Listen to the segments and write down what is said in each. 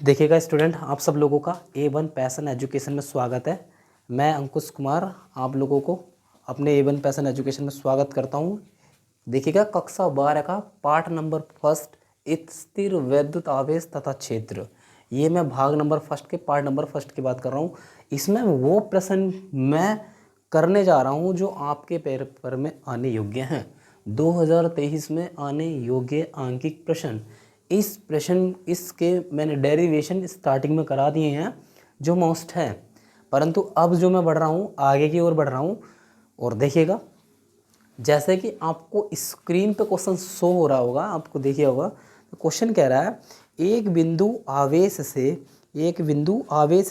देखिएगा स्टूडेंट, आप सब लोगों का A1 पैशन एजुकेशन में स्वागत है। मैं अंकुश कुमार आप लोगों को अपने A1 पैशन एजुकेशन में स्वागत करता हूं। देखिएगा कक्षा 12 का पाठ नंबर फर्स्ट स्थिर वैद्युत आवेश तथा क्षेत्र, ये मैं भाग नंबर फर्स्ट के पार्ट नंबर फर्स्ट की बात कर रहा हूँ। इसमें वो प्रश्न मैं करने जा रहा हूँ जो आपके पेपर में आने योग्य हैं। 2023 में आने योग्य आंकिक प्रश्न। इस प्रश्न इसके मैंने डेरिवेशन स्टार्टिंग में करा दिए हैं जो मोस्ट है, परंतु अब जो मैं बढ़ रहा हूँ आगे की ओर बढ़ रहा हूँ। और देखिएगा जैसे कि आपको स्क्रीन पे क्वेश्चन शो हो रहा होगा, आपको देखिए होगा क्वेश्चन कह रहा है एक बिंदु आवेश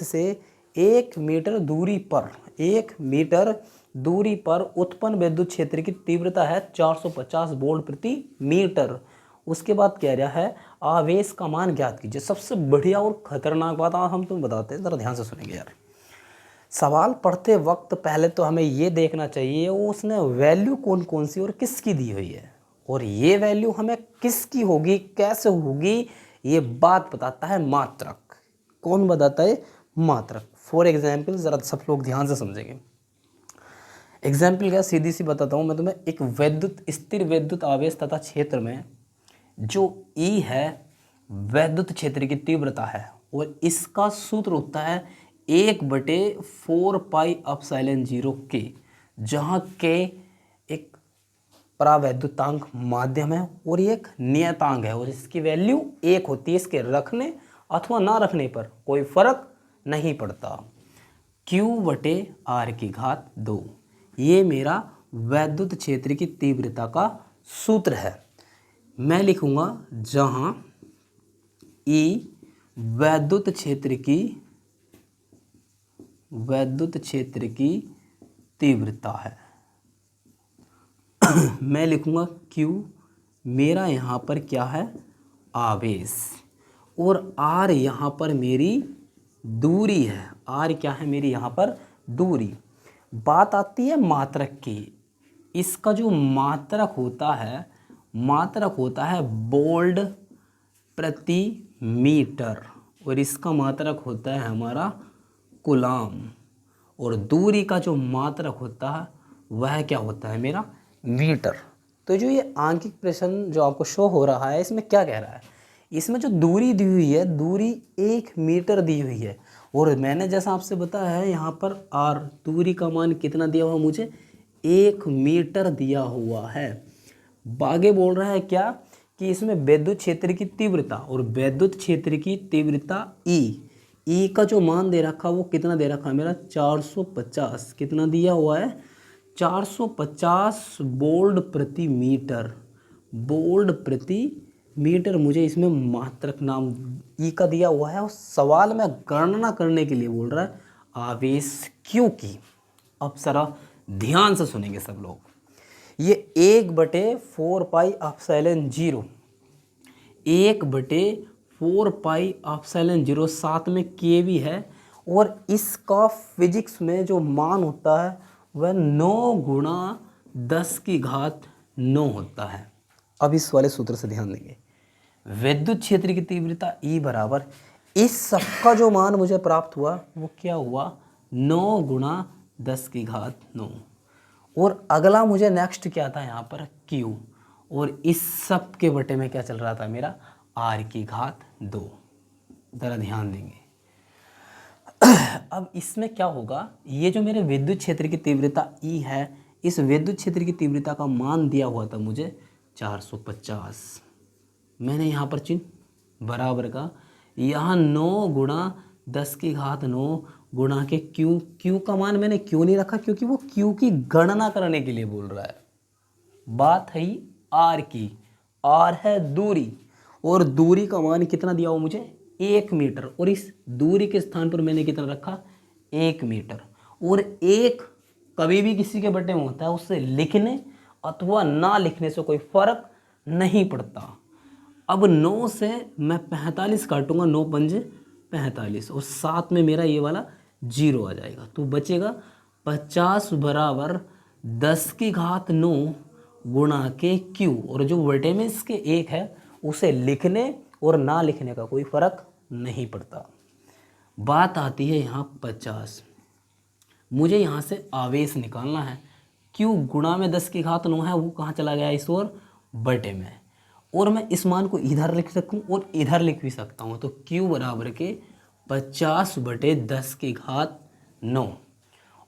से 1 मीटर दूरी पर उत्पन्न विद्युत क्षेत्र की तीव्रता है 450 वोल्ट प्रति मीटर। उसके बाद कह रहा है आवेश का मान ज्ञात कीजिए। सबसे बढ़िया और खतरनाक बात हम तुम बताते हैं, जरा ध्यान से सुनेंगे यार। सवाल पढ़ते वक्त पहले तो हमें ये देखना चाहिए उसने वैल्यू कौन कौन सी और किसकी दी हुई है, और ये वैल्यू हमें किसकी होगी कैसे होगी ये बात बताता है मात्रक। कौन बताता है? मात्रक। फॉर एग्जाम्पल जरा सब लोग ध्यान से समझेंगे। एग्जाम्पल क्या, सीधी सी बताता हूँ मैं तुम्हें। एक स्थिर विद्युत आवेश तथा क्षेत्र में जो E है वैद्युत क्षेत्र की तीव्रता है, और इसका सूत्र होता है 1/4 पाई एप्सिलॉन 0 के, जहाँ K एक परावैद्युतांक माध्यम है और ये एक नियतांक है और इसकी वैल्यू 1 होती है। इसके रखने अथवा ना रखने पर कोई फर्क नहीं पड़ता। Q/R⁴ ये मेरा वैद्युत क्षेत्र की तीव्रता का सूत्र है। मैं लिखूंगा जहां E वैद्युत क्षेत्र की तीव्रता है। मैं लिखूंगा Q मेरा यहाँ पर क्या है? आवेश। और R यहाँ पर मेरी दूरी है। R क्या है? मेरी यहाँ पर दूरी। बात आती है मात्रक की। इसका जो मात्रक होता है वोल्ट प्रति मीटर, और इसका मात्रक होता है हमारा कूलाम, और दूरी का जो मात्रक होता है वह क्या होता है? मेरा मीटर। तो जो ये आंकिक प्रश्न जो आपको शो हो रहा है इसमें क्या कह रहा है? इसमें जो दूरी दी हुई है, दूरी 1 मीटर दी हुई है, और मैंने जैसा आपसे बताया है यहाँ पर R दूरी का मान कितना दिया हुआ मुझे? 1 मीटर दिया हुआ है। आगे बोल रहा है क्या कि इसमें विद्युत क्षेत्र की तीव्रता, और विद्युत क्षेत्र की तीव्रता E का जो मान दे रखा वो कितना दे रखा है मेरा? 450। कितना दिया हुआ है? 450 वोल्ट प्रति मीटर मुझे इसमें मात्रक नाम E का दिया हुआ है। और सवाल में गणना करने के लिए बोल रहा है आवेश Q की। अब जरा ध्यान से सुनेंगे सब लोग। ये 1/4 पाई एप्सिलॉन 0, 1/4 पाई एप्सिलॉन 0, साथ में K भी है, और इसका फिजिक्स में जो मान होता है वह 9 × 10⁹ होता है। अब इस वाले सूत्र से ध्यान देंगे। विद्युत क्षेत्र की तीव्रता E बराबर, इस सब का जो मान मुझे प्राप्त हुआ वो क्या हुआ? 9 × 10⁹। और अगला मुझे नेक्स्ट क्या था यहाँ पर? Q, और इस सब के बटे में क्या चल रहा था मेरा? R⁴। जरा ध्यान देंगे। अब इसमें क्या होगा? ये जो मेरे विद्युत क्षेत्र की तीव्रता E है, इस विद्युत क्षेत्र की तीव्रता का मान दिया हुआ था मुझे 450। मैंने यहाँ पर चिन्ह बराबर का, यहाँ 9 × 10⁹ गुणा के Q का मान मैंने क्यों नहीं रखा? क्योंकि वो Q की गणना करने के लिए बोल रहा है। बात है R की। R है दूरी, और दूरी का मान कितना दिया हुआ मुझे? 1 मीटर, और इस दूरी के स्थान पर मैंने कितना रखा? 1 मीटर। और 1 कभी भी किसी के बटे में होता है, उससे लिखने अथवा ना लिखने से कोई फर्क नहीं पड़ता। अब 9 से मैं 45 काटूंगा, 9 पंजे 45, और साथ में मेरा ये वाला 0 आ जाएगा, तो बचेगा 50 बराबर 10⁹ गुणा के Q, और जो बटे में इसके 1 है उसे लिखने और ना लिखने का कोई फर्क नहीं पड़ता। बात आती है यहाँ 50। मुझे यहाँ से आवेश निकालना है। क्यू गुणा में 10 की घात 9 है, वो कहाँ चला गया इस ओर बटे में, और मैं इस मान को इधर लिख सकूँ और इधर लिख भी सकता हूँ। तो क्यू बराबर के 50 बटे 10 की घात 9,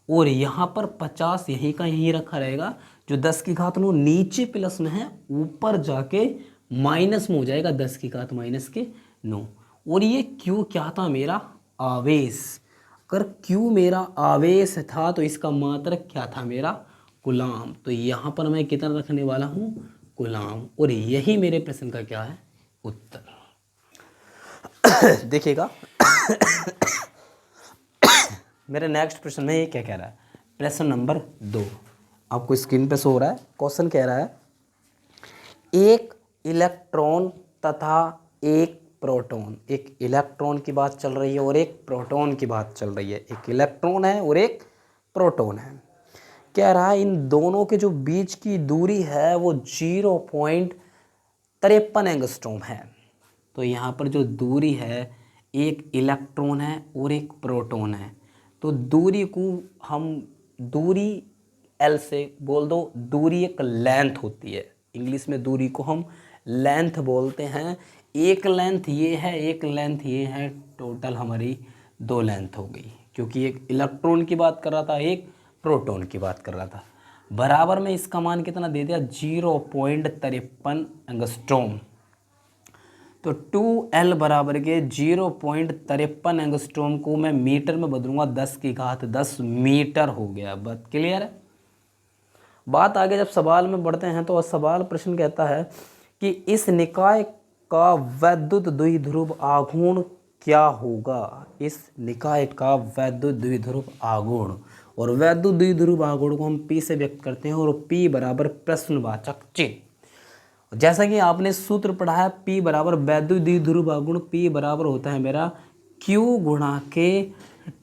और यहाँ पर 50 यहीं का यहीं रखा रहेगा। जो 10 की घात 9 नीचे प्लस में है, ऊपर जाके माइनस में हो जाएगा 10 की घात माइनस के 9। और ये क्यू क्या था? मेरा आवेश। अगर क्यू मेरा आवेश था तो इसका मात्रक क्या था? मेरा कूलाम। तो यहाँ पर मैं कितना रखने वाला हूँ? कूलाम। और यही मेरे प्रश्न का क्या है? उत्तर। देखिएगा मेरे नेक्स्ट प्रश्न में ये क्या कह रहा है? प्रश्न नंबर 2 आपको स्क्रीन पे शो हो रहा है। क्वेश्चन कह रहा है एक इलेक्ट्रॉन तथा एक प्रोटॉन। एक इलेक्ट्रॉन की बात चल रही है और एक प्रोटॉन की बात चल रही है। एक इलेक्ट्रॉन है और एक प्रोटॉन है। कह रहा है इन दोनों के जो बीच की दूरी है वो 0.53 एंगस्ट्रॉम है। तो यहाँ पर जो दूरी है, एक इलेक्ट्रॉन है और एक प्रोटॉन है, तो दूरी को हम दूरी एल से बोल दो। दूरी एक लेंथ होती है, इंग्लिश में दूरी को हम लेंथ बोलते हैं। एक लेंथ ये है, एक लेंथ ये है, टोटल हमारी 2 लेंथ हो गई, क्योंकि एक इलेक्ट्रॉन की बात कर रहा था, एक प्रोटॉन की बात कर रहा था। बराबर में इसका मान कितना दे दिया? 0.53 एंगस्ट्रॉम। तो 2L बराबर के 0.53 एंगस्ट्रॉम को मैं मीटर में बदलूंगा, 10 की घात 10 मीटर हो गया। बात क्लियर है? बात आगे जब सवाल में बढ़ते हैं तो सवाल प्रश्न कहता है कि इस निकाय का वैद्युत द्विध्रुव आघूर्ण क्या होगा? इस निकाय का वैद्युत द्विध्रुव आघूर्ण, और वैद्युत द्विध्रुव आघूर्ण को हम P से व्यक्त करते हैं, और P बराबर प्रश्नवाचक चिन्ह। जैसा कि आपने सूत्र पढ़ा है, P बराबर वैद्युत द्विध्रुव आघूर्ण, P बराबर होता है मेरा Q गुणा के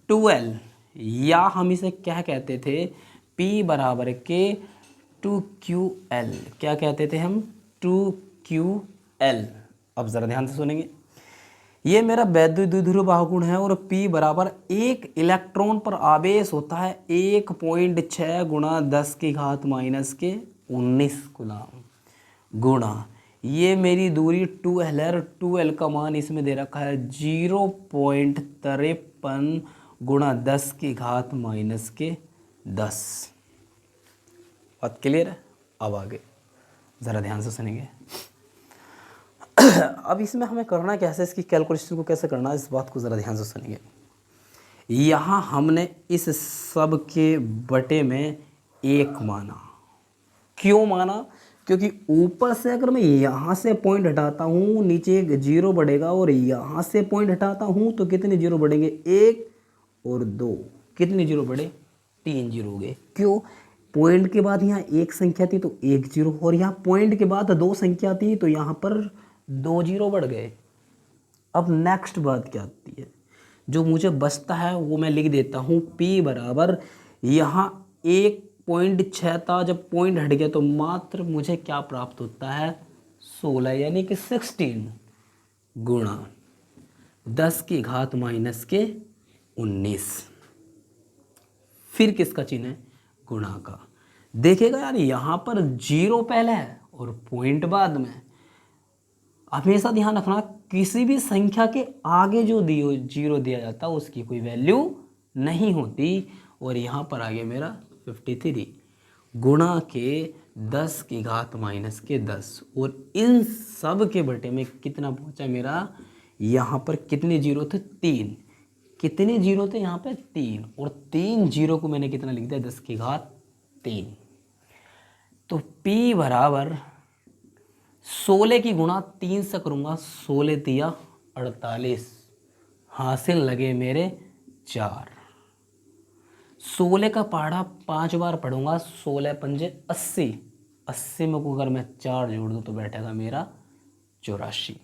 2L, या हम इसे क्या कहते थे? P बराबर के 2QL। क्या कहते थे हम? 2QL। अब ज़रा ध्यान से सुनेंगे। ये मेरा वैद्युत द्विध्रुव आघूर्ण है, और P बराबर एक इलेक्ट्रॉन पर आवेश होता है 1.6 गुणा 10 की घात माइनस के 19 कूलाम, गुणा ये मेरी दूरी 2L है, और 2L का मान इसमें दे रखा है 0.53 गुणा 10 की घात माइनस के 10। बात क्लियर है? अब आगे ज़रा ध्यान से सुनेंगे। अब इसमें हमें करना कैसे, इसकी कैलकुलेशन को कैसे करना है, इस बात को ज़रा ध्यान से सुनेंगे। यहाँ हमने इस सब के बटे में 1 माना। क्यों माना? क्योंकि ऊपर से अगर मैं यहाँ से पॉइंट हटाता हूँ, नीचे एक 0 बढ़ेगा, और यहाँ से पॉइंट हटाता हूँ तो कितने 0 बढ़ेंगे? 1 और 2। कितने 0 बढ़े? 3 0 हो गए। क्यों? पॉइंट के बाद यहाँ एक संख्या थी तो 1 0, और यहाँ पॉइंट के बाद 2 संख्या थी तो यहाँ पर 2 0 बढ़ गए। अब नेक्स्ट बात क्या आती है? जो मुझे बचता है वो मैं लिख देता हूँ। P बराबर यहाँ 1.6 था, जब पॉइंट हट गया तो मात्र मुझे क्या प्राप्त होता है? 16, यानी कि 16 गुणा 10 की घात माइनस के 19। फिर किसका चिन्ह है? गुणा का। देखिएगा यार, यहाँ पर 0 पहले है और पॉइंट बाद में। हमेशा ध्यान रखना, किसी भी संख्या के आगे जो 0 दिया जाता है उसकी कोई वैल्यू नहीं होती। और यहाँ पर आ गया मेरा 53 गुणा के 10 की घात माइनस के 10, और इन सब के बटे में कितना पहुँचा मेरा? यहाँ पर कितने 0 थे? 3। कितने 0 थे यहाँ पे? 3, और 3 0 को मैंने कितना लिख दिया? 10 की घात 3। तो P बराबर 16 की गुणा 3 से करूँगा, 16 दिया 48, हासिल लगे मेरे 4। 16 का पहाड़ा 5 बार पढ़ूंगा, 16 पंजे 80, 80 में को अगर मैं 4 जोड़ दूँ तो बैठेगा मेरा 84,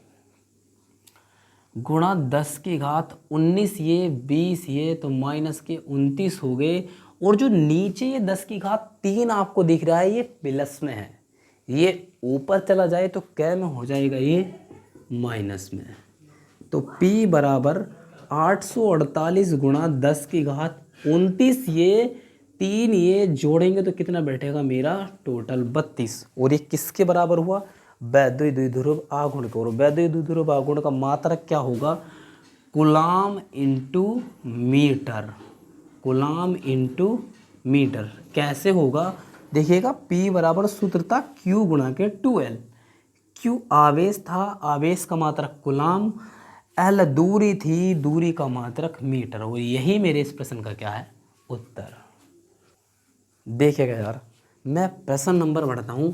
गुणा 10 की घात 19, ये 20, ये तो माइनस के 29 हो गए। और जो नीचे ये 10 की घात 3 आपको दिख रहा है, ये प्लस में है, ये ऊपर चला जाए तो क्या में हो जाएगा? ये माइनस में। तो P बराबर 848 गुणा 10 की घात 29, ये 3 ये जोड़ेंगे तो कितना बैठेगा मेरा टोटल 32। और ये किसके बराबर हुआ? वैद्युत द्विध्रुव आघूर्ण का। और वैद्युत द्विध्रुव आघूर्ण का मात्रक क्या होगा? Coulomb into metre. Coulomb into metre कैसे होगा? देखिएगा, P बराबर सूत्र था Q गुणा के 2L। Q आवेश था, आवेश का मात्रक कूलाम, L दूरी थी, दूरी का मात्रक मीटर। और यही मेरे इस प्रश्न का क्या है? उत्तर। देखिएगा यार, मैं प्रश्न नंबर बढ़ता हूँ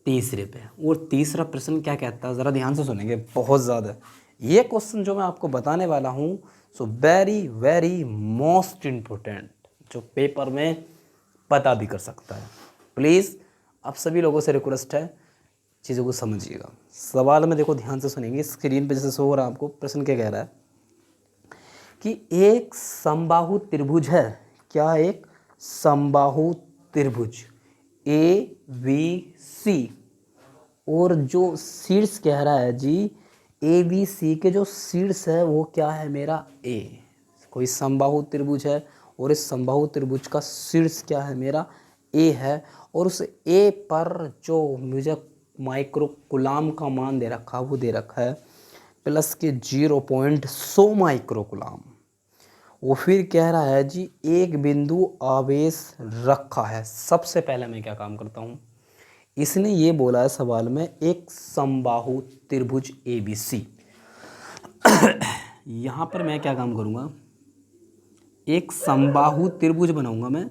तीसरे पे। और तीसरा प्रश्न क्या कहता है, ज़रा ध्यान से सुनेंगे, बहुत ज़्यादा ये क्वेश्चन जो मैं आपको बताने वाला हूँ, so very very most important, जो पेपर में पता भी कर सकता है। प्लीज़ आप सभी लोगों से रिक्वेस्ट है, चीज़ों को समझिएगा। सवाल में देखो, ध्यान से सुनेंगे। स्क्रीन पे जैसे शो हो रहा है आपको, प्रश्न क्या कह रहा है कि एक समबाहु त्रिभुज है। क्या? एक समबाहु त्रिभुज ABC, और जो शीर्ष कह रहा है जी, ABC के जो शीर्ष है वो क्या है मेरा? A। कोई समबाहु त्रिभुज है और इस समबाहु त्रिभुज का शीर्ष क्या है मेरा? A है। और उस A पर जो मुझे माइक्रो कूलाम का मान दे रखा, वो दे रखा है प्लस के 0.100 माइक्रो कूलाम। वो फिर कह रहा है जी एक बिंदु आवेश रखा है। सबसे पहले मैं क्या काम करता हूँ, इसने ये बोला है सवाल में एक समबाहु त्रिभुज ABC। यहाँ पर मैं क्या काम करूँगा, एक समबाहु त्रिभुज बनाऊंगा मैं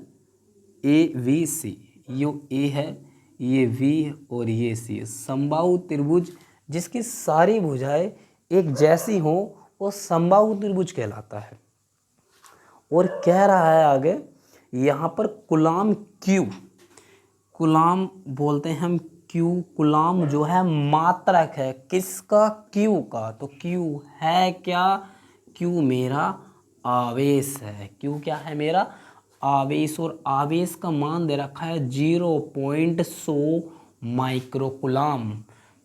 ABC। ये A है, ये V है और ये C है। समबाहु त्रिभुज जिसकी सारी भुजाएं एक जैसी हो वो समबाहु त्रिभुज कहलाता है। और कह रहा है आगे, यहाँ पर कूलाम Q, कूलाम बोलते हैं हम Q, कूलाम जो है मात्रक है किसका? Q का। तो Q है क्या? Q मेरा आवेश है। Q क्या है मेरा? आवेश। और आवेश का मान दे रखा है 0.100 माइक्रो कूलाम।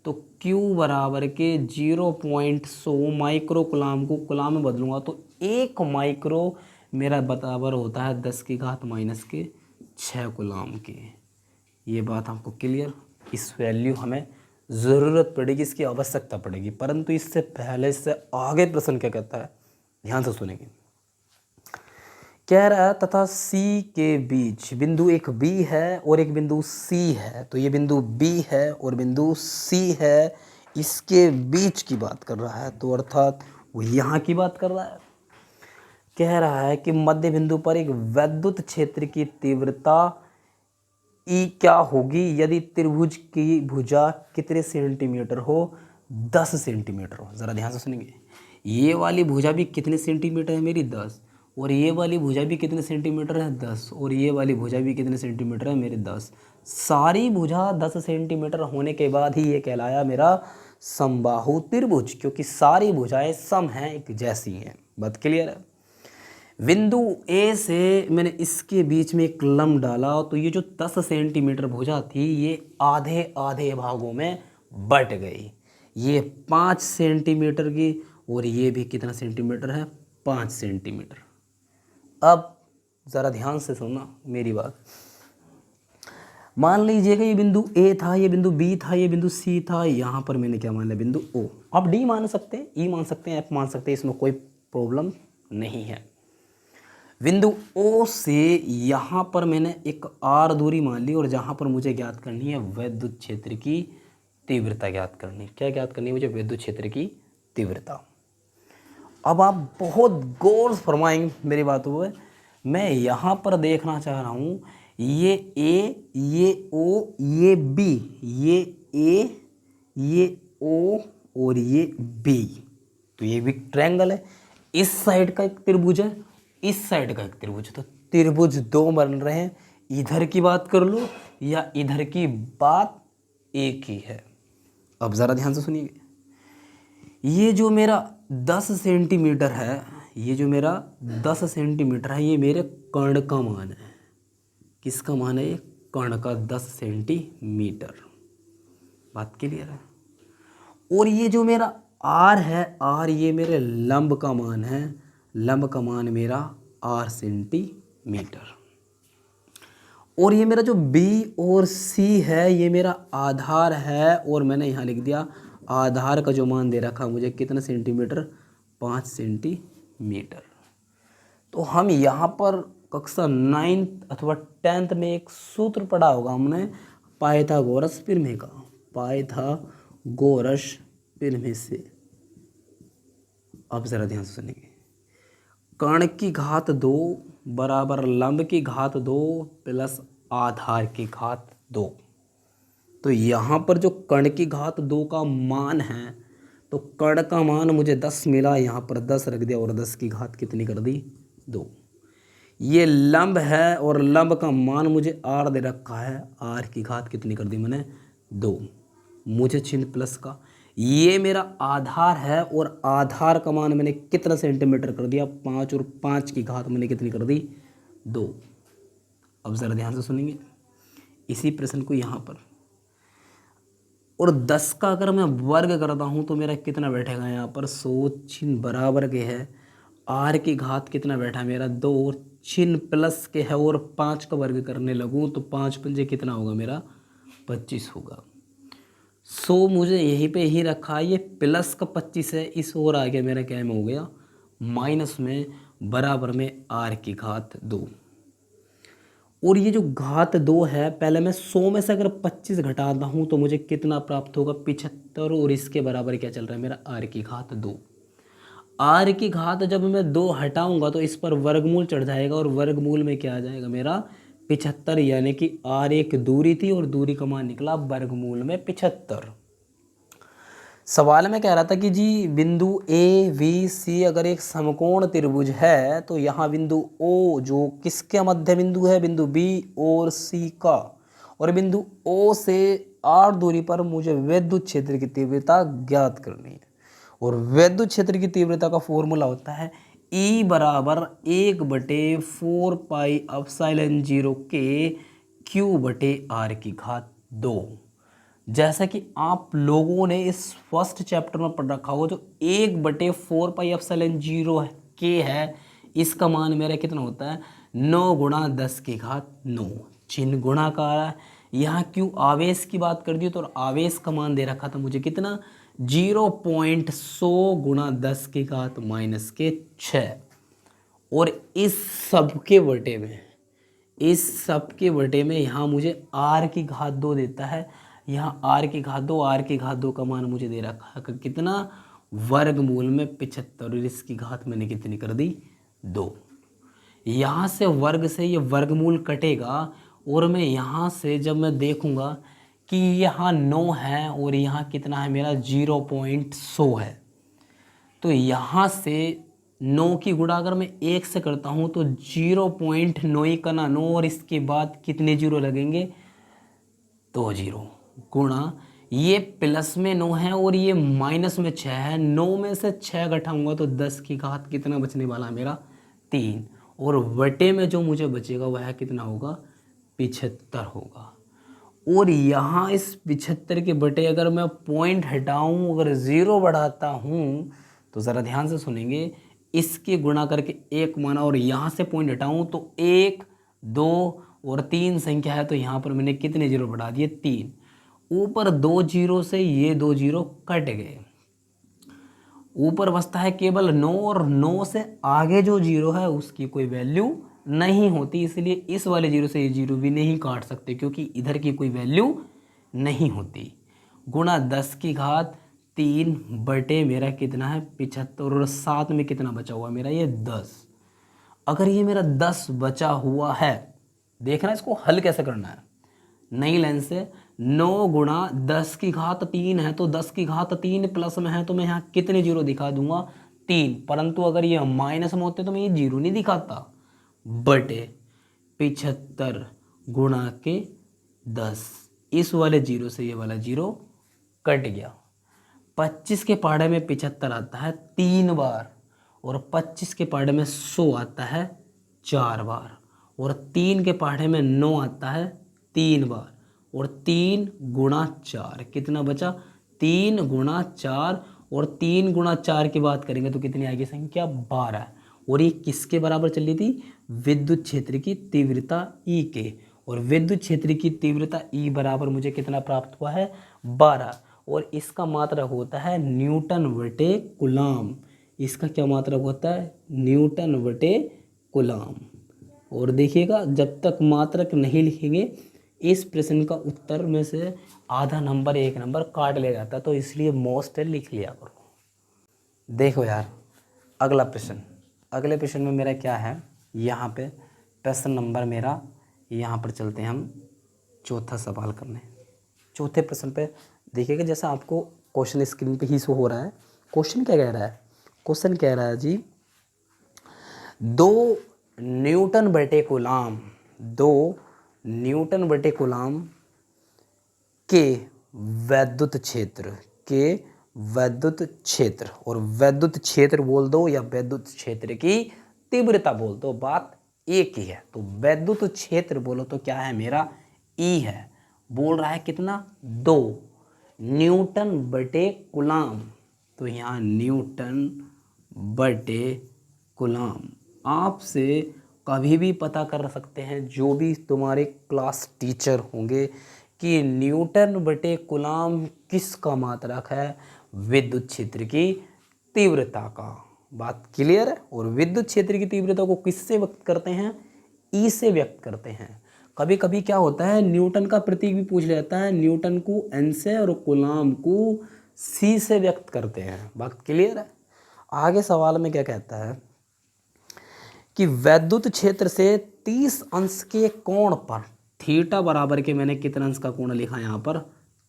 तो Q बराबर के 0.100 माइक्रो कूलाम को कूलाम में बदलूंगा तो 1 माइक्रो मेरा बराबर होता है 10 की घात माइनस के 6 कूलाम के। ये बात आपको क्लियर? इस वैल्यू हमें ज़रूरत पड़ेगी, इसकी आवश्यकता पड़ेगी। परंतु इससे पहले से आगे प्रश्न क्या कहता है, ध्यान से सुनेंगे। कह रहा है तथा C के बीच बिंदु एक B है और एक बिंदु C है। तो ये बिंदु B है और बिंदु C है, इसके बीच की बात कर रहा है। तो अर्थात वो यहाँ की बात कर रहा है। कह रहा है कि मध्य बिंदु पर एक वैद्युत क्षेत्र की तीव्रता E क्या होगी यदि त्रिभुज की भुजा कितने सेंटीमीटर हो? 10 सेंटीमीटर हो। ज़रा ध्यान से सुनेंगे। ये वाली भुजा भी कितने सेंटीमीटर है मेरी? 10। और ये वाली भुजा भी कितने सेंटीमीटर है? 10। और ये वाली भुजा भी कितने सेंटीमीटर है मेरे? 10। सारी भुजा 10 सेंटीमीटर होने के बाद ही ये कहलाया मेरा समबाहु त्रिभुज, क्योंकि सारी भुजाएं सम हैं, एक जैसी हैं। बात क्लियर है? बिंदु A से मैंने इसके बीच में एक लंब डाला तो ये जो 10 सेंटीमीटर भुजा थी ये आधे आधे भागों में बट गई। ये 5 सेंटीमीटर की और ये भी कितना सेंटीमीटर है? 5 सेंटीमीटर। अब ज़रा ध्यान से सुनना मेरी बात। मान लीजिएगा ये बिंदु A था, ये बिंदु B था, ये बिंदु C था। यहाँ पर मैंने क्या मान लिया? बिंदु O। आप D मान सकते हैं, E मान सकते हैं, F मान सकते हैं, इसमें कोई प्रॉब्लम नहीं है। बिंदु O से यहाँ पर मैंने एक R दूरी मान ली और जहाँ पर मुझे ज्ञात करनी है विद्युत क्षेत्र की तीव्रता ज्ञात करनी। क्या ज्ञात करनी है मुझे? विद्युत क्षेत्र की तीव्रता। अब आप बहुत गौर फरमाएंगे मेरी बातों पर। मैं यहाँ पर देखना चाह रहा हूँ ये A, ये O, ये B, ये A, ये O और ये B। तो ये भी ट्रायंगल है। इस साइड का एक त्रिभुज है, इस साइड का एक त्रिभुज। तो त्रिभुज दो बन रहे हैं। इधर की बात कर लो या इधर की बात एक ही है। अब ज़रा ध्यान से सुनिए। ये जो मेरा 10 सेंटीमीटर है, ये जो मेरा 10 सेंटीमीटर है, ये मेरे कर्ण का मान है। किसका मान है? ये कर्ण का 10 सेंटीमीटर। बात क्लियर है? और ये जो मेरा आर है, आर ये मेरे लंब का मान है, लंब का मान मेरा 8 सेंटीमीटर। और ये मेरा जो बी और सी है ये मेरा आधार है, और मैंने यहाँ लिख दिया आधार का जो मान दे रखा मुझे कितना सेंटीमीटर, 5 सेंटीमीटर। तो हम यहाँ पर कक्षा 9th अथवा 10th में एक सूत्र पढ़ा होगा हमने, पाइथागोरस प्रमेय का, पाइथागोरस प्रमेय से। अब जरा ध्यान से सुनिए, कर्ण की घात 2 बराबर लंब की घात 2 प्लस आधार की घात 2। तो यहाँ पर जो कर्ण की घात 2 का मान है, तो कर्ण का मान मुझे 10 मिला, यहाँ पर 10 रख दिया और 10 की घात कितनी कर दी, 2। ये लंब है और लंब का मान मुझे आर दे रखा है, आर की घात कितनी कर दी मैंने, 2। मुझे चिन्ह प्लस का, ये मेरा आधार है और आधार का मान मैंने कितना सेंटीमीटर कर दिया, 5, और 5 की घात मैंने कितनी कर दी, 2। अब ज़रा ध्यान से सुनेंगे इसी प्रश्न को यहाँ पर। और 10 का अगर मैं वर्ग करता हूँ तो मेरा कितना बैठेगा यहाँ पर, 100 चिन्ह बराबर के है, आर की घात कितना बैठा मेरा, 2, और चिन्ह प्लस के है, और 5 का वर्ग करने लगूँ तो 5 पंजे कितना होगा मेरा, 25 होगा। 100 मुझे यहीं पे ही रखा, ये प्लस का 25 है, इस ओर आ गया मेरा क्या में हो गया, माइनस में, बराबर में आर की घात 2। और ये जो घात 2 है, पहले मैं 100 में से अगर 25 घटाता हूँ तो मुझे कितना प्राप्त होगा, 75, और इसके बराबर क्या चल रहा है मेरा, आर की घात 2। आर की घात जब मैं 2 हटाऊंगा तो इस पर वर्गमूल चढ़ जाएगा, और वर्गमूल में क्या आ जाएगा मेरा, 75, यानी कि आर एक दूरी थी और दूरी का मान निकला वर्गमूल में 75। सवाल में कह रहा था कि जी बिंदु ए वी सी अगर एक समकोण त्रिभुज है तो यहाँ बिंदु ओ जो किसके मध्य बिंदु है, बिंदु बी और सी का, और बिंदु ओ से आर दूरी पर मुझे विद्युत क्षेत्र की तीव्रता ज्ञात करनी है। और विद्युत क्षेत्र की तीव्रता का फॉर्मूला होता है E बराबर 1/4 पाई एप्सिलॉन 0 के Q बटे R की घात 2। जैसा कि आप लोगों ने इस फर्स्ट चैप्टर में पढ़ रखा हो, जो 1/4 पाई एप्सिलॉन 0 के है, इसका मान मेरा कितना होता है, 9 गुणा 10 की घात 9। चिन्ह गुणा का आ रहा है, यहाँ क्यों आवेश की बात कर दी, तो आवेश का मान दे रखा था मुझे कितना, 0.100 गुणा 10 की घात माइनस के 6। और इस सब के बटे में यहाँ मुझे r की घात 2 देता है, यहाँ r की घात 2 का मान मुझे दे रखा है कितना, वर्गमूल में 75, और इसकी घात मैंने कितनी कर दी, 2। यहाँ से वर्ग से ये वर्गमूल कटेगा, और मैं यहाँ से जब मैं देखूँगा कि यहाँ 9 है और यहाँ कितना है मेरा, 0.100 है, तो यहाँ से 9 की गुणा अगर मैं 1 से करता हूँ तो 0.9 करना 9, और इसके बाद कितने जीरो लगेंगे, 2 जीरो, गुणा ये प्लस में 9 है और ये माइनस में 6 है, 9 में से 6 घटाऊंगा तो 10 की घात कितना बचने वाला मेरा, 3, और बटे में जो मुझे बचेगा वह कितना होगा, 75 होगा। और यहाँ इस 75 के बटे अगर मैं पॉइंट हटाऊँ, अगर 0 बढ़ाता हूँ तो ज़रा ध्यान से सुनेंगे, इसके गुणा करके 1 माना और यहाँ से पॉइंट हटाऊँ तो 1, 2 और 3 संख्या है, तो यहाँ पर मैंने कितने जीरो बढ़ा दिए, 3। ऊपर 2 जीरो से ये 2 जीरो कट गए, ऊपर बचता है केवल 9, और 9 से आगे जो जीरो है उसकी कोई वैल्यू नहीं होती, इसलिए इस वाले जीरो से ये जीरो भी नहीं काट सकते क्योंकि इधर की कोई वैल्यू नहीं होती। गुणा 10 की घात 3 बटे मेरा कितना है, 75, और साथ में कितना बचा हुआ मेरा, ये 10। अगर ये मेरा 10 बचा हुआ है, देखना इसको हल कैसे करना है, नई लाइन से 9 गुणा 10 की घात 3 है, तो 10 की घात 3 प्लस में है, तो मैं यहाँ कितने जीरो दिखा दूंगा, 3। परंतु अगर ये माइनस में होते तो मैं ये जीरो नहीं दिखाता, बटे 75 गुणा के 10, इस वाले जीरो से ये वाला जीरो कट गया। 25 के पहाड़े में 75 आता है 3 बार, और 25 के पहाड़े में 100 आता है 4 बार, और 3 के पहाड़े में 9 आता है 3 बार, और 3 गुणा 4 कितना बचा, 3 गुणा 4, और 3 गुणा 4 की बात करेंगे तो कितनी आएगी संख्या 12। और ये किसके बराबर चल रही थी? विद्युत क्षेत्र की तीव्रता ई के। और विद्युत क्षेत्र की तीव्रता ई बराबर मुझे कितना प्राप्त हुआ है? 12। और इसका मात्रक होता है न्यूटन बटे कूलाम। इसका क्या मात्रक होता है? न्यूटन बटे कूलाम। और देखिएगा, जब तक मात्रक नहीं लिखेंगे इस प्रश्न का उत्तर में से आधा नंबर 1 नंबर काट लिया जाता है, तो इसलिए मोस्ट लिख लिया करो। देखो यार, अगला प्रश्न, अगले प्रश्न में मेरा क्या है, यहाँ पे प्रश्न नंबर मेरा, यहाँ पर चलते हैं हम चौथा सवाल करने। चौथे प्रश्न पे देखिएगा, जैसा आपको क्वेश्चन स्क्रीन पे ही शो हो रहा है। क्वेश्चन क्या कह रहा है? क्वेश्चन कह रहा है जी, 2 न्यूटन बटे कूलाम, 2 न्यूटन बटे कूलाम के वैद्युत क्षेत्र, के वैद्युत क्षेत्र, और वैद्युत क्षेत्र बोल दो या वैद्युत क्षेत्र की तीव्रता बोल दो, बात एक ही है। तो वैद्युत क्षेत्र बोलो तो क्या है मेरा? ई है। बोल रहा है कितना? 2 न्यूटन बटे कूलाम। तो यहाँ न्यूटन बटे कूलाम आपसे कभी भी पता कर सकते हैं, जो भी तुम्हारे क्लास टीचर होंगे, कि न्यूटन बटे कूलाम किसका मात्रक है? विद्युत क्षेत्र की तीव्रता का। बात क्लियर है? और विद्युत क्षेत्र की तीव्रता को किससे व्यक्त करते हैं? ई से व्यक्त करते हैं। कभी कभी क्या होता है, न्यूटन का प्रतीक भी पूछ लिया जाता है, न्यूटन को एन से और कूलाम को सी से व्यक्त करते हैं। बात क्लियर है? आगे सवाल में क्या कहता है कि वैद्युत क्षेत्र से 30 अंश के कोण पर, थीटा बराबर के, मैंने कितने अंश का कोण लिखा यहाँ पर?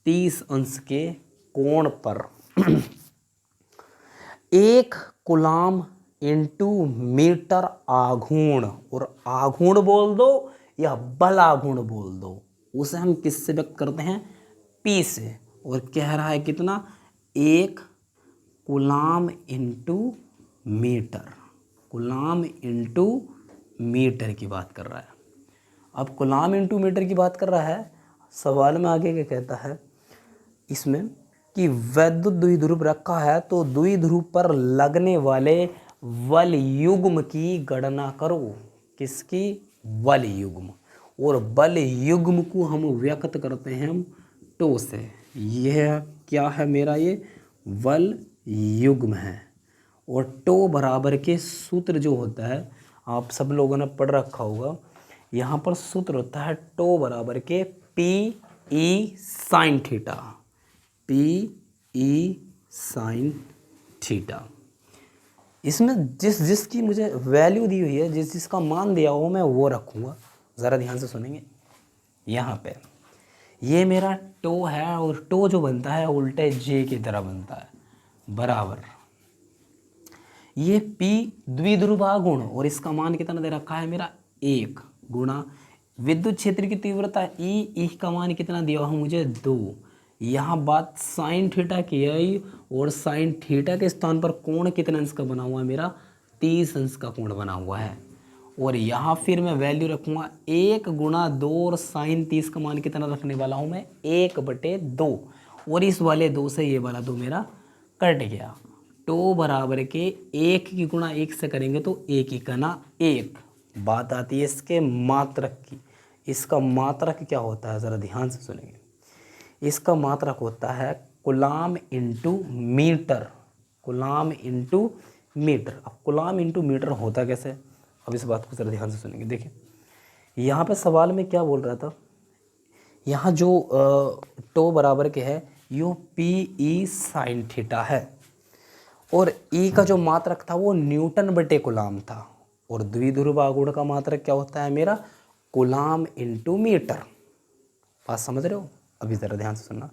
30 अंश के कोण पर 1 कूलाम इंटू मीटर आघूर्ण, और आघूर्ण बोल दो या बल आघूर्ण बोल दो, उसे हम किससे व्यक्त करते हैं? पी से। और कह रहा है कितना? 1 coulomb into metre, coulomb into metre की बात कर रहा है। अब कूलाम इंटू मीटर की बात कर रहा है, सवाल में आगे क्या कहता है इसमें कि वैद्युत द्विध्रुव रखा है, तो द्विध्रुव पर लगने वाले बल युग्म की गणना करो। किसकी? बल युग्म। और बल युग्म को हम व्यक्त करते हैं टो से। यह क्या है मेरा? ये बल युग्म है। और टो बराबर के सूत्र जो होता है, आप सब लोगों ने पढ़ रखा होगा, यहाँ पर सूत्र होता है टो बराबर के P E sine theta, P E sine theta. इसमें जिसकी मुझे वैल्यू दी हुई है, जिसका मान दिया हो, मैं वो रखूँगा। ज़रा ध्यान से सुनेंगे। यहाँ पे ये मेरा टो है, और टो जो बनता है उल्टे जे की तरह बनता है, बराबर ये P द्विध्रुव आघूर्ण, और इसका मान कितना दे रखा है मेरा? 1 गुणा विद्युत क्षेत्र की तीव्रता ई का मान कितना दिया हुआ मुझे? 2। यहाँ बात साइन थीटा की आई, और साइन थीटा के स्थान पर कोण कितने अंश का बना हुआ है मेरा? 30 अंश का कोण बना हुआ है। और यहाँ फिर मैं वैल्यू रखूँगा 1 गुणा 2, और साइन 30 का मान कितना रखने वाला हूँ मैं? 1/2। और इस वाले 2 से ये वाला 2 मेरा कट गया। टो बराबर के 1 की गुणा 1 से करेंगे तो 1 ही कना 1। बात आती है इसके मात्रक की। इसका मात्रक क्या होता है? ज़रा ध्यान से सुनेंगे। इसका मात्रक होता है coulomb into metre, coulomb into metre. अब कूलाम इंटू मीटर होता कैसे? अब इस बात को ज़रा ध्यान से सुनेंगे। देखिए, यहाँ पे सवाल में क्या बोल रहा था, यहाँ जो टो बराबर के है यो पी ई साइन थीटा है, और ई का जो मात्रक था वो न्यूटन बटे कूलाम था, और द्विध्रुव आघूर्ण का मात्रक क्या होता है मेरा? Coulomb into metre. बात समझ रहे हो? अभी ज़रा ध्यान से सुनना।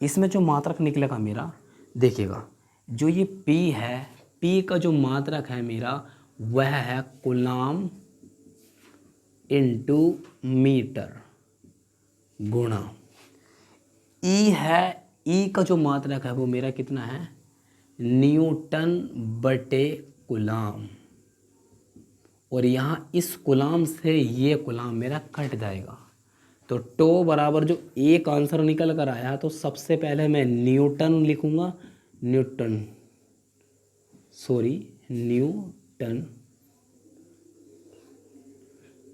इसमें जो मात्रक निकलेगा मेरा, देखिएगा, जो ये P है, P का जो मात्रक है मेरा वह है कूलाम इंटू मीटर गुणा E है, E का जो मात्रक है वो मेरा कितना है? न्यूटन बटे कूलाम। और यहाँ इस कूलाम से ये कूलाम मेरा कट जाएगा, तो टो बराबर जो एक आंसर निकल कर आया, तो सबसे पहले मैं न्यूटन लिखूँगा, newton newton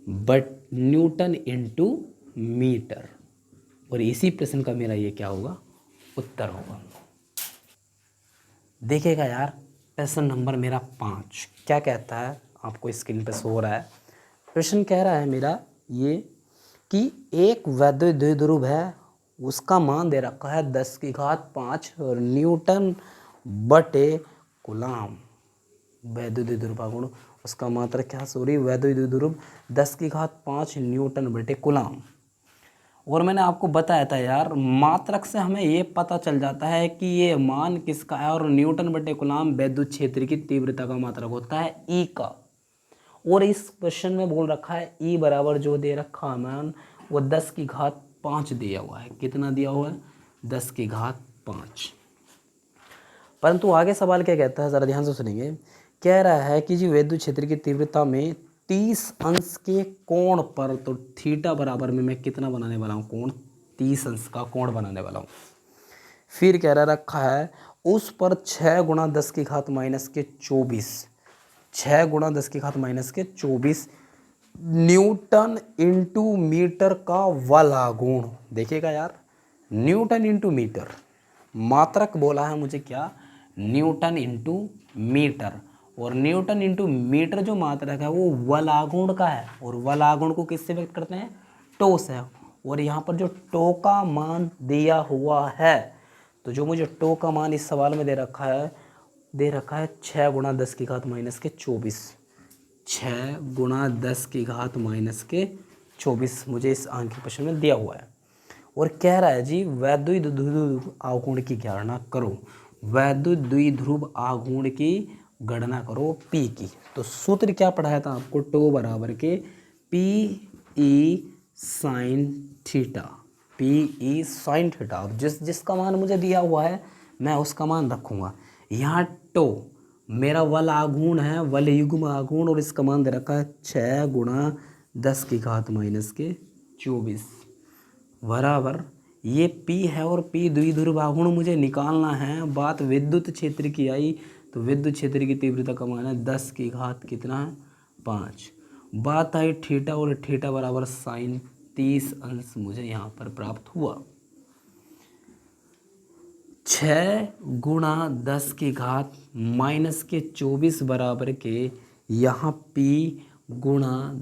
but newton into metre. और इसी प्रश्न का मेरा ये क्या होगा, उत्तर होगा। देखिएगा यार, प्रश्न नंबर मेरा 5 क्या कहता है, आपको स्क्रीन पर शो हो रहा है। प्रश्न कह रहा है मेरा ये कि एक वैद्युत द्विध्रुव है, उसका मान दे रखा है 10⁵ और न्यूटन बटे कूलाम। वैद्युत द्विध्रुव उसका मात्रा क्या, सॉरी, वैद्युत द्विध्रुव 10⁵ न्यूटन बटे कूलाम। और मैंने आपको बताया था यार, मात्रक से हमें ये पता चल जाता है कि ये मान किसका है, और न्यूटन बटे कूलाम विद्युत क्षेत्र की तीव्रता का मात्रक होता है ई का। और इस क्वेश्चन में बोल रखा है ई बराबर जो दे रखा है मान वो 10⁵ दिया हुआ है। कितना दिया हुआ है, 10⁵। परंतु आगे सवाल क्या कहता है, ज़रा ध्यान से सुनेंगे। कह रहा है कि जी विद्युत क्षेत्र की तीव्रता में 30 अंश के कोण पर, तो थीटा बराबर में मैं कितना बनाने वाला हूँ, कोण 30 अंश का कोण बनाने वाला हूँ। फिर कह रखा है उस पर 6 × 10⁻⁻24 6 × 10⁻⁻24 न्यूटन इंटू मीटर का वलागुण। देखिएगा यार, न्यूटन इंटू मीटर, मात्रक बोला है मुझे क्या, न्यूटन इंटू मीटर। और न्यूटन इंटू मीटर जो मात्रक है वो वलागुण का है, और वलागुण को किससे व्यक्त करते हैं, टो से। और यहाँ पर जो टो का मान दिया हुआ है, तो जो मुझे टो का मान इस सवाल में दे रखा है 6 × 10⁻⁻24 6 × 10⁻⁻24 मुझे इस अंक के प्रश्न में दिया हुआ है। और कह रहा है जी वैद्युत द्विध्रुव आघूर्ण की गणना करो, वैद्युत द्विध्रुव आघूर्ण की गणना करो पी की। तो सूत्र क्या पढ़ाया था आपको, टो बराबर के P E sine theta, P E sine theta. और जिसका मान मुझे दिया हुआ है मैं उसका मान रखूँगा। यहाँ टो मेरा वल आघूर्ण है, वल युग्म आघूर्ण, और इसका मान दे रखा है 6 × 10⁻⁻24 बराबर ये P है, और P द्विध्रुव आघूर्ण मुझे निकालना है। बात विद्युत क्षेत्र की आई, तो विद्युत क्षेत्र की तीव्रता का मान है 10⁵ कितना है, 5। बात आई थीटा, और थीटा बराबर साइन 30 अंश मुझे यहाँ पर प्राप्त हुआ। 6 × 10⁻⁻24 बराबर के यहाँ P ×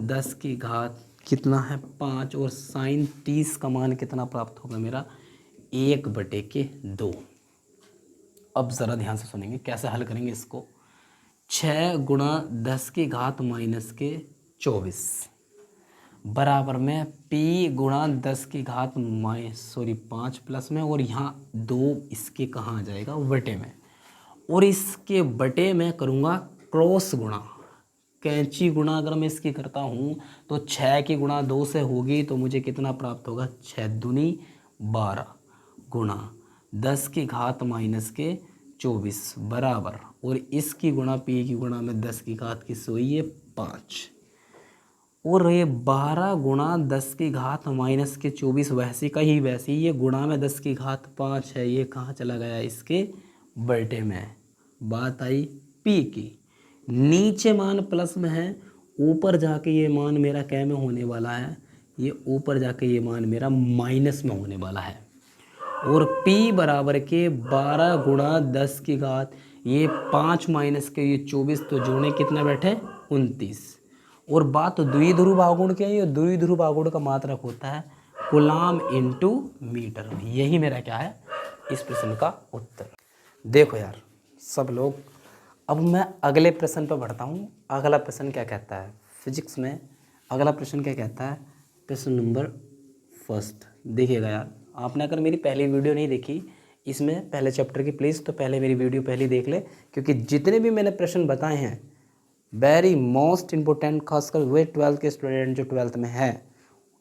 10⁻⁻ कितना है, 5, और साइन 30 का मान कितना प्राप्त होगा मेरा, 1/2। अब ज़रा ध्यान से सुनेंगे कैसे हल करेंगे इसको। 6 × 10⁻⁻24 बराबर में P × 10⁻⁻, 5 प्लस में, और यहाँ 2 इसके कहाँ आ जाएगा, बटे में। और इसके बटे में करूँगा क्रॉस गुणा, कैंची गुणा अगर मैं इसकी करता हूँ तो 6 की गुणा 2 से होगी, तो मुझे कितना प्राप्त होगा, 6 दूनी 12 गुणा 10⁻⁻24 बराबर, और इसकी गुणा P की गुणा में 10⁻⁻ की सोई है 5, और ये 12 गुणा 10⁻⁻24 वैसे का ही वैसे, ये गुणा में 10⁻5 है, ये कहाँ चला गया, इसके बटे में। बात आई P की, नीचे मान प्लस में है, ऊपर जाके ये मान मेरा क्या में होने वाला है, ये ऊपर जाके ये मान मेरा माइनस में होने वाला है। और P बराबर के 12 × 10⁻, ये 5 माइनस के ये 24, तो जोड़े कितना बैठे, 29। और बात द्विध्रुव आघूर्ण की है, ये द्विध्रुव आघूर्ण का मात्रक होता है कूलाम इंटू मीटर। यही मेरा क्या है, इस प्रश्न का उत्तर। देखो यार सब लोग, अब मैं अगले प्रश्न पर बढ़ता हूँ। अगला प्रश्न क्या कहता है फिजिक्स में, अगला प्रश्न क्या कहता है, प्रश्न नंबर 1। देखिएगा यार, आपने अगर मेरी पहली वीडियो नहीं देखी इसमें पहले चैप्टर की, प्लीज़ तो पहले मेरी वीडियो पहले देख ले, क्योंकि जितने भी मैंने प्रश्न बताए हैं वेरी मोस्ट इम्पोर्टेंट, खासकर वे 12th के स्टूडेंट जो 12th में है,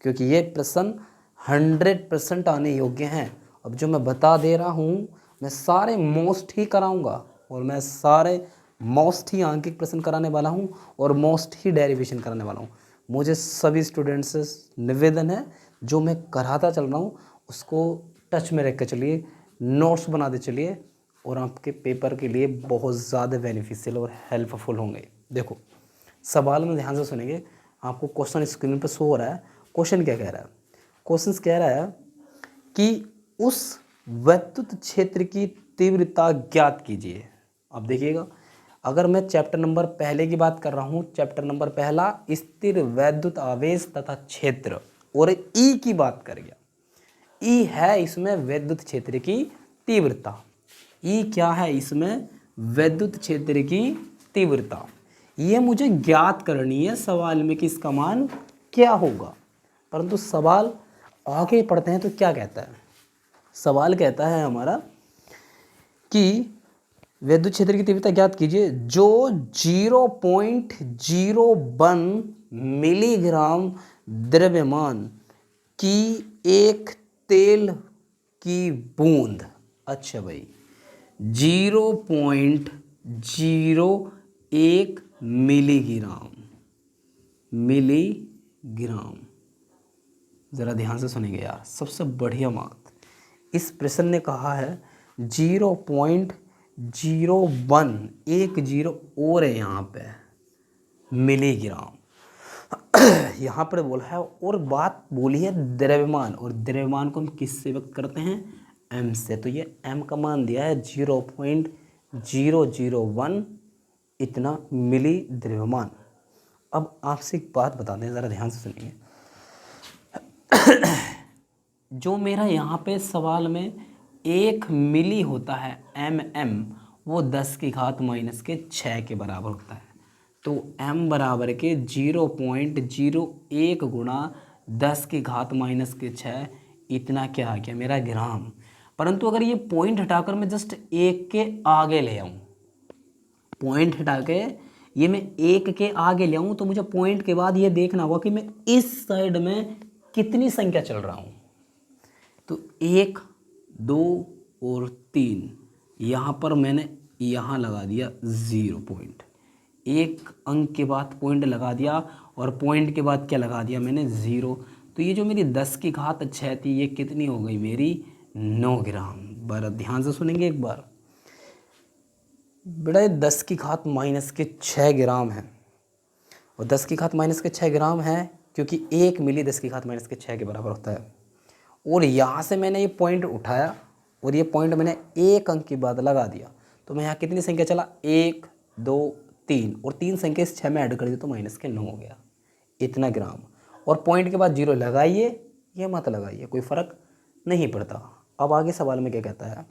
क्योंकि ये प्रश्न 100% आने योग्य हैं। अब जो मैं बता दे रहा हूँ मैं सारे मोस्ट ही कराऊंगा, और मैं सारे मोस्ट ही आंकिक प्रश्न कराने वाला हूँ, और मोस्ट ही डेरिवेशन कराने वाला हूँ। मुझे सभी स्टूडेंट्स से निवेदन है, जो मैं कराता चल रहा हूँ उसको टच में रख के चलिए, नोट्स बनाते चलिए, और आपके पेपर के लिए बहुत ज़्यादा बेनिफिशियल और हेल्पफुल होंगे। देखो सवाल में ध्यान से सुनेंगे, आपको क्वेश्चन स्क्रीन पर शो हो रहा है। क्वेश्चन क्या कह रहा है? क्वेश्चन कह रहा है कि उस वैद्युत क्षेत्र की तीव्रता ज्ञात कीजिए। अब देखिएगा, अगर मैं चैप्टर नंबर पहले की बात कर रहा हूँ, चैप्टर नंबर पहला स्थिर वैद्युत आवेश तथा क्षेत्र, और ई की बात कर गया। ई है इसमें वैद्युत क्षेत्र की तीव्रता। ई क्या है इसमें? वैद्युत क्षेत्र की तीव्रता। ये मुझे ज्ञात करनी है सवाल में कि इसका मान क्या होगा। परंतु सवाल आगे पढ़ते हैं तो क्या कहता है? सवाल कहता है हमारा कि वैद्युत क्षेत्र की तीव्रता ज्ञात कीजिए जो 0.01 मिलीग्राम द्रव्यमान की एक तेल की बूंद। अच्छा भाई, 0.01 मिलीग्राम। ज़रा ध्यान से सुनेंगे यार, सबसे बढ़िया बात, इस प्रश्न ने कहा है 0.01, एक जीरो और है यहाँ पे, मिलीग्राम। यहाँ पर बोला है और बात बोली है द्रव्यमान, और द्रव्यमान को हम किससे व्यक्त करते हैं? m से। तो ये m का मान दिया है 0.001 इतना मिली द्रव्यमान। अब आपसे एक बात बता दें, ज़रा ध्यान से सुनिए। जो मेरा यहाँ पे सवाल में 1 मिली होता है mm, वो 10 की घात माइनस के 6 के बराबर होता है। तो m बराबर के 0.01 गुणा 10 की घात माइनस के 6, इतना क्या आ गया मेरा ग्राम। परंतु अगर ये पॉइंट हटाकर मैं जस्ट 1 के आगे ले आऊँ, पॉइंट हटा के ये मैं 1 के आगे ले आऊँ, तो मुझे पॉइंट के बाद ये देखना होगा कि मैं इस साइड में कितनी संख्या चल रहा हूँ। तो 1, 2 और 3, यहाँ पर मैंने यहाँ लगा दिया 0 पॉइंट, एक अंक के बाद पॉइंट लगा दिया, और पॉइंट के बाद क्या लगा दिया मैंने? 0। तो ये जो मेरी 10 की घात 6 थी, ये कितनी हो गई मेरी? 9 ग्राम। बड़ा ध्यान से सुनेंगे एक बार बेटा, 10 की घात माइनस के 6 ग्राम है, और 10 की घात माइनस के 6 ग्राम है क्योंकि 1 मिली 10 की घात माइनस के 6 के बराबर होता है। और यहाँ से मैंने ये पॉइंट उठाया, और ये पॉइंट मैंने एक अंक के बाद लगा दिया, तो मैं यहाँ कितनी संख्या चला? 1, 2, 3, और 3 संख्या इस 6 में ऐड कर दी तो माइनस के 9 हो गया, इतना ग्राम। और पॉइंट के बाद 0 लगाइए, ये मत लगाइए, कोई फ़र्क नहीं पड़ता। अब आगे सवाल में क्या कहता है?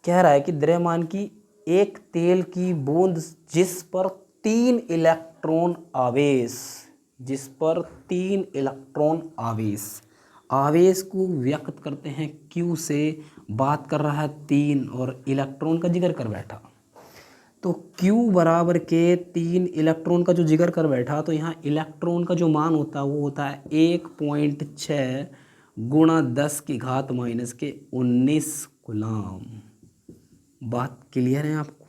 कह रहा है कि द्रव्यमान की एक तेल की बूंद जिस पर 3 इलेक्ट्रॉन आवेश, जिस पर 3 इलेक्ट्रॉन आवेश को व्यक्त करते हैं Q से, बात कर रहा है 3 और इलेक्ट्रॉन का जिक्र कर बैठा। तो Q बराबर के 3 इलेक्ट्रॉन का जो जिक्र कर बैठा, तो यहाँ इलेक्ट्रॉन का जो मान होता है वो होता है 1.6 गुणा 10 की घात माइनस के 19 गुलाम। बात क्लियर है आपको?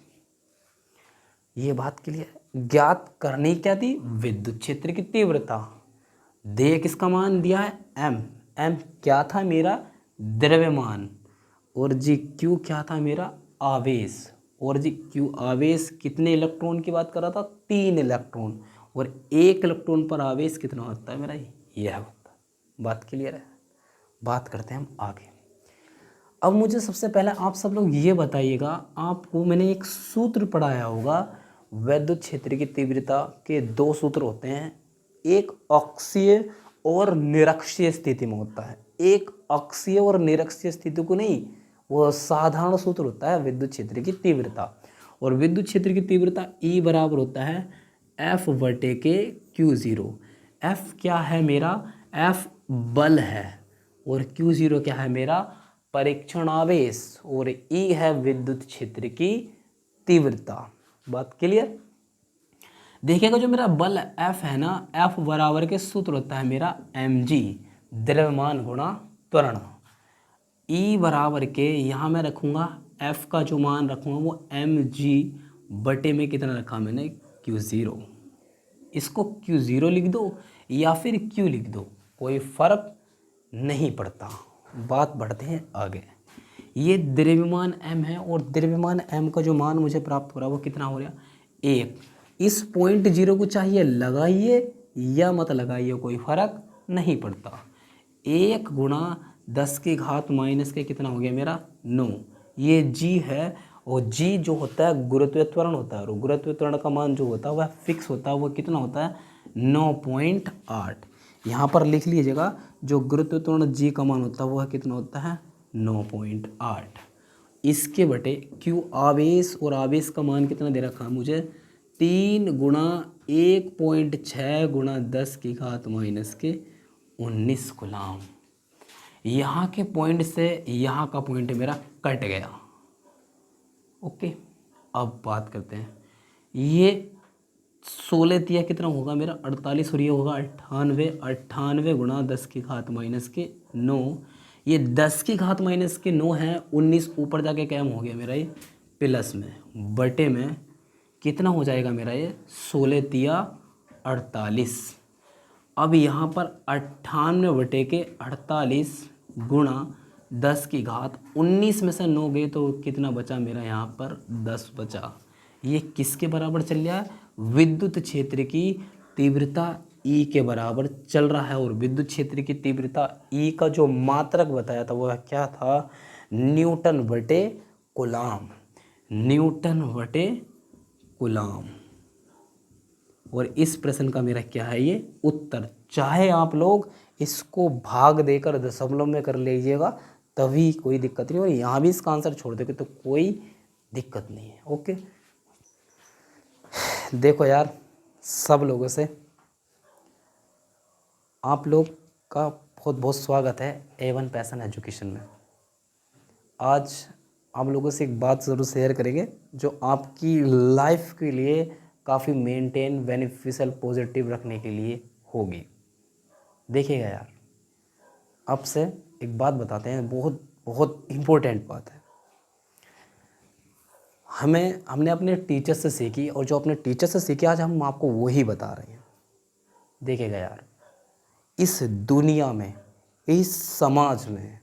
ये बात क्लियर है। ज्ञात करनी क्या थी? विद्युत क्षेत्र की तीव्रता। दे किसका मान दिया है? m। m क्या था मेरा? द्रव्यमान। और जी q क्या था मेरा? आवेश। और जी q आवेश कितने इलेक्ट्रॉन की बात कर रहा था? 3 इलेक्ट्रॉन। और 1 इलेक्ट्रॉन पर आवेश कितना होता है मेरा? यह होता है। बात क्लियर है? बात करते हैं हम आगे। अब मुझे सबसे पहले आप सब लोग ये बताइएगा, आपको मैंने एक सूत्र पढ़ाया होगा, वैद्युत क्षेत्र की तीव्रता के 2 सूत्र होते हैं, एक अक्षीय और निरक्षीय स्थिति में होता है। एक अक्षीय और निरक्षीय स्थिति को नहीं, वो साधारण सूत्र होता है विद्युत क्षेत्र की तीव्रता। और विद्युत क्षेत्र की तीव्रता E बराबर होता है F बटे के Q0। F क्या है मेरा? F बल है, और Q0 क्या है मेरा? परीक्षण आवेश, और E है विद्युत क्षेत्र की तीव्रता। बात क्लियर? देखिएगा जो मेरा बल F है ना, F बराबर के सूत्र होता है मेरा mg, द्रव्यमान गुणा त्वरण। E बराबर के यहाँ मैं रखूँगा F का जो मान रखूँगा वो mg बटे में कितना रखा मैंने? Q0। इसको Q0 लिख दो या फिर Q लिख दो, कोई फर्क नहीं पड़ता। बात बढ़ते हैं आगे। ये द्रव्यमान m है और द्रव्यमान m का जो मान मुझे प्राप्त हो रहा है वो कितना हो रहा है 1। इस पॉइंट 0 को चाहिए लगाइए या मत लगाइए, कोई फर्क नहीं पड़ता। 1 गुणा 10 की घात माइनस के कितना हो गया मेरा 9। ये g है और g जो होता है गुरुत्वीय त्वरण होता है और गुरुत्वीय त्वरण का मान जो होता है वह फिक्स होता है, वो कितना होता है 9.8। यहाँ पर लिख लीजिएगा जो गुरुत्वीय त्वरण g का मान होता है वह कितना होता है 9.8। इसके बटे q आवेश, और आवेश का मान कितना दे रखा है मुझे 3 गुणा 1.6 गुणा 10 की घात माइनस के 19 गुलाम। यहाँ के पॉइंट से यहाँ का पॉइंट मेरा कट गया। ओके, अब बात करते हैं। ये 16 तिया कितना होगा मेरा 48 और ये होगा 98। 98 गुणा 10 की घात माइनस के 9। ये 10 की घात माइनस के 9 है, 19 ऊपर जाके क्या हो गया मेरा ये प्लस में बटे में कितना हो जाएगा मेरा ये 16 तिया 48। अब यहाँ पर 98 बटे के 48 गुणा 10 की घात 19 में से 9 गए तो कितना बचा मेरा यहाँ पर 10 बचा। ये किसके बराबर चल रहा है, विद्युत क्षेत्र की तीव्रता E के बराबर चल रहा है। और विद्युत क्षेत्र की तीव्रता E का जो मात्रक बताया था वह क्या था, न्यूटन बटे कूलाम। न्यूटन बटे कूलाम। और इस प्रश्न का मेरा क्या है ये उत्तर। चाहे आप लोग इसको भाग देकर दशमलव में कर लीजिएगा तभी कोई दिक्कत नहीं, और यहाँ भी इसका आंसर छोड़ देंगे तो कोई दिक्कत नहीं है। ओके, देखो यार, सब लोगों से आप लोग का बहुत बहुत स्वागत है A1 पैशन एजुकेशन में। आज आप लोगों से एक बात ज़रूर शेयर करेंगे जो आपकी लाइफ के लिए काफ़ी मेंटेन बेनिफिशियल पॉजिटिव रखने के लिए होगी। देखिएगा यार, अब से एक बात बताते हैं, बहुत बहुत इम्पोर्टेंट बात है। हमने अपने टीचर से सीखी और जो अपने टीचर से सीखी आज हम आपको वही बता रहे हैं। देखिएगा यार, इस दुनिया में, इस समाज में,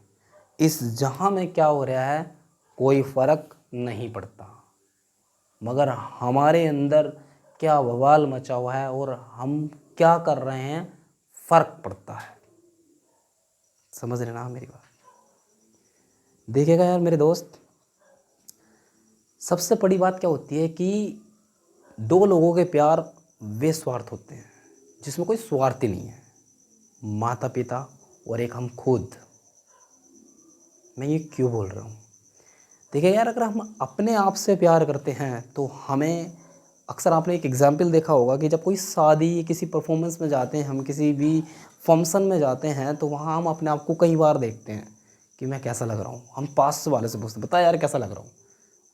इस जहां में क्या हो रहा है कोई फ़र्क नहीं पड़ता, मगर हमारे अंदर क्या बवाल मचा हुआ है और हम क्या कर रहे हैं फ़र्क पड़ता है। समझ रहे ना मेरी बात। देखिएगा यार मेरे दोस्त, सबसे बड़ी बात क्या होती है कि दो लोगों के प्यार वे स्वार्थ होते हैं जिसमें कोई स्वार्थ ही नहीं है, माता पिता और एक हम खुद। मैं ये क्यों बोल रहा हूँ, देखिए यार, अगर हम अपने आप से प्यार करते हैं तो हमें, अक्सर आपने एक एग्जाम्पल देखा होगा कि जब कोई शादी किसी परफॉर्मेंस में जाते हैं, हम किसी भी फंक्शन में जाते हैं तो वहाँ हम अपने आप को कई बार देखते हैं कि मैं कैसा लग रहा हूँ। हम पास वाले से पूछते बता यार कैसा लग रहा हूँ,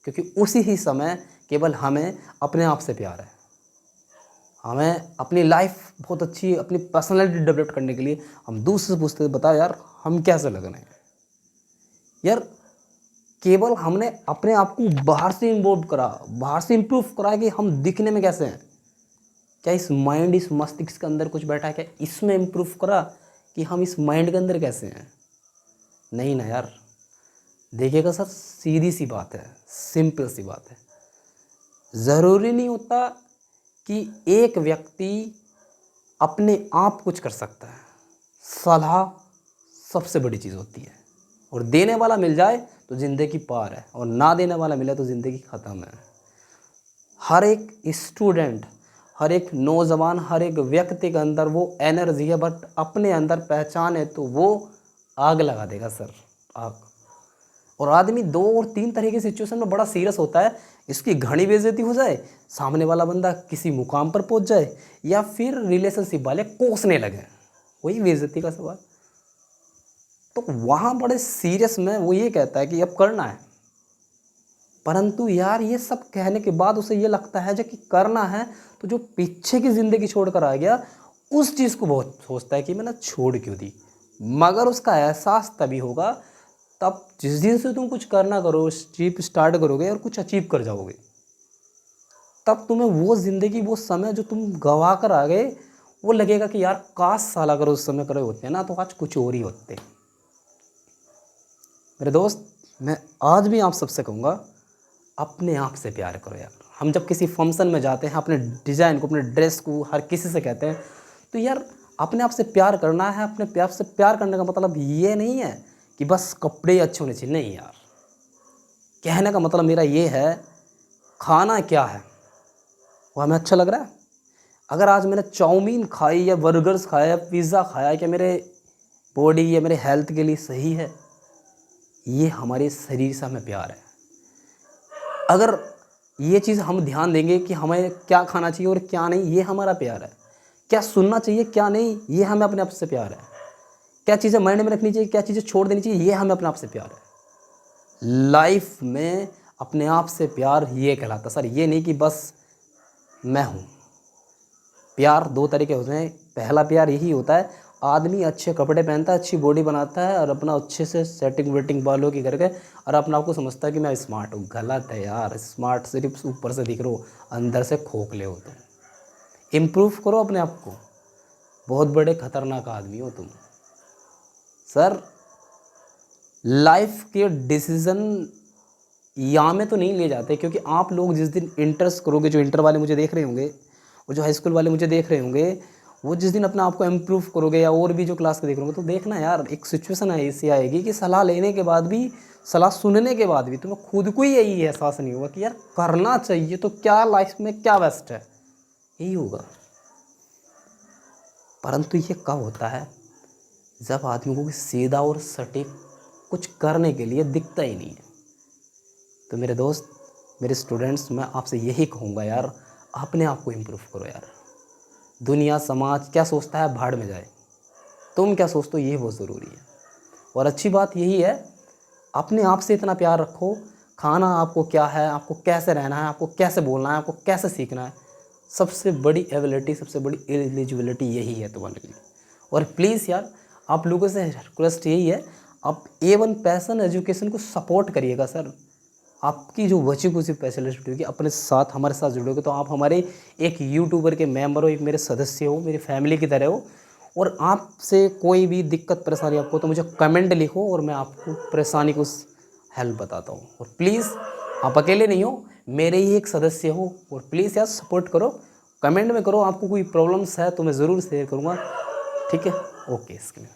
क्योंकि उसी ही समय केवल हमें अपने आप से प्यार है। हमें अपनी लाइफ बहुत अच्छी, अपनी पर्सनैलिटी डेवलप करने के लिए हम दूसरे से पूछते बता यार हम कैसे लग रहे हैं। यार केवल हमने अपने आप को बाहर से इन्वॉल्व करा, बाहर से इम्प्रूव करा कि हम दिखने में कैसे हैं। क्या इस माइंड, इस मस्तिष्क के अंदर कुछ बैठा है, क्या इसमें इम्प्रूव करा कि हम इस माइंड के अंदर कैसे हैं? नहीं ना यार। देखिएगा सर, सीधी सी बात है, सिंपल सी बात है। ज़रूरी नहीं होता कि एक व्यक्ति अपने आप कुछ कर सकता है। सलाह सबसे बड़ी चीज़ होती है, और देने वाला मिल जाए तो ज़िंदगी पार है, और ना देने वाला मिले तो ज़िंदगी ख़त्म है। हर एक स्टूडेंट, हर एक नौजवान, हर एक व्यक्ति के अंदर वो एनर्जी है, बट अपने अंदर पहचाने तो वो आग लगा देगा सर, आग। और आदमी 2 और 3 तरह की सिचुएशन में बड़ा सीरियस होता है। इसकी घनी बेइज्जती हो जाए, सामने वाला बंदा किसी मुकाम पर पहुंच जाए, या फिर रिलेशनशिप वाले कोसने लगे, वही बेइज्जती का सवाल। तो वहाँ बड़े सीरियस में वो ये कहता है कि अब करना है, परंतु यार ये सब कहने के बाद उसे ये लगता है जब कि करना है तो जो पीछे की ज़िंदगी छोड़कर आ गया उस चीज़ को बहुत सोचता है कि मैंने छोड़ क्यों दी। मगर उसका एहसास तभी होगा तब जिस दिन से तुम कुछ करना करो, अचीव स्टार्ट करोगे और कुछ अचीव कर जाओगे, तब तुम्हें वो ज़िंदगी, वो समय जो तुम गवा कर आ गए, वो लगेगा कि यार काश साल अगर उस समय करे होते ना तो आज कुछ और ही होते। मेरे दोस्त, मैं आज भी आप सबसे कहूँगा, अपने आप से प्यार करो यार। हम जब किसी फंक्शन में जाते हैं, अपने डिज़ाइन को, अपने ड्रेस को हर किसी से कहते हैं, तो यार अपने आप से प्यार करना है। अपने आप से प्यार करने का मतलब ये नहीं है कि बस कपड़े अच्छे होने चाहिए, नहीं यार। कहने का मतलब मेरा ये है, खाना क्या है वो हमें अच्छा लग रहा है। अगर आज मैंने चाउमीन खाई या बर्गर्स खाया या पिज़्ज़ा खाया, क्या मेरे बॉडी या मेरे हेल्थ के लिए सही है? ये हमारे शरीर से हमें प्यार है। अगर ये चीज़ हम ध्यान देंगे कि हमें क्या खाना चाहिए और क्या नहीं, ये हमारा प्यार है। क्या सुनना चाहिए क्या नहीं, ये हमें अपने आप से प्यार है। क्या चीज़ें माइंड में रखनी चाहिए, क्या चीज़ें छोड़ देनी चाहिए, ये हमें अपने आप से प्यार है। लाइफ में अपने आप से प्यार ये कहलाता सर, ये नहीं कि बस मैं हूँ। प्यार दो तरीके होते हैं। पहला प्यार यही होता है, आदमी अच्छे कपड़े पहनता है, अच्छी बॉडी बनाता है और अपना अच्छे से सेटिंग वेटिंग बालों की करके और अपना आपको समझता है कि मैं स्मार्ट हूँ। गलत है यार। स्मार्ट सिर्फ ऊपर से दिख रहे हो, अंदर से खोखले हो तुम। इम्प्रूव करो अपने आप को। बहुत बड़े खतरनाक आदमी हो तुम सर। लाइफ के डिसीज़न यहाँ में तो नहीं लिए जाते, क्योंकि आप लोग जिस दिन इंटर्स करोगे, जो इंटर वाले मुझे देख रहे होंगे और जो हाई स्कूल वाले मुझे देख रहे होंगे, वो जिस दिन अपना आपको इम्प्रूव करोगे या और भी जो क्लास के देख रहे होंगे, तो देखना यार एक सिचुएशन ऐसी आएगी कि सलाह लेने के बाद भी, सलाह सुनने के बाद भी तुम्हें खुद को ही यही एहसास नहीं होगा कि यार करना चाहिए तो क्या, लाइफ में क्या बेस्ट है, यही होगा। परंतु ये कब होता है? जब आदमी को सीधा और सटीक कुछ करने के लिए दिखता ही नहीं है। तो मेरे दोस्त, मेरे स्टूडेंट्स, मैं आपसे यही कहूँगा यार, अपने आप को इम्प्रूव करो यार। दुनिया समाज क्या सोचता है भाड़ में जाए, तुम क्या सोचते हो ये बहुत ज़रूरी है। और अच्छी बात यही है, अपने आप से इतना प्यार रखो। खाना आपको क्या है, आपको कैसे रहना है, आपको कैसे बोलना है, आपको कैसे सीखना है, सबसे बड़ी एबिलिटी, सबसे बड़ी एलिजिबिलिटी यही है तुम्हारे लिए। और प्लीज़ यार, आप लोगों से रिक्वेस्ट यही है, आप A1 पैशन एजुकेशन को सपोर्ट करिएगा सर। आपकी जो बची कुछ फैसिलिटी होगी, अपने साथ हमारे साथ जुड़ोगे तो आप हमारे एक यूट्यूबर के मेंबर हो, एक मेरे सदस्य हो, मेरी फैमिली की तरह हो। और आपसे कोई भी दिक्कत परेशानी आपको तो मुझे कमेंट लिखो और मैं आपको परेशानी को हेल्प बताता हूँ। और प्लीज़ आप अकेले नहीं हो, मेरे ही एक सदस्य हो। और प्लीज़ यार सपोर्ट करो, कमेंट में करो। आपको कोई प्रॉब्लम्स है तो मैं ज़रूर शेयर करूँगा। ठीक है, ओके इसके लिए।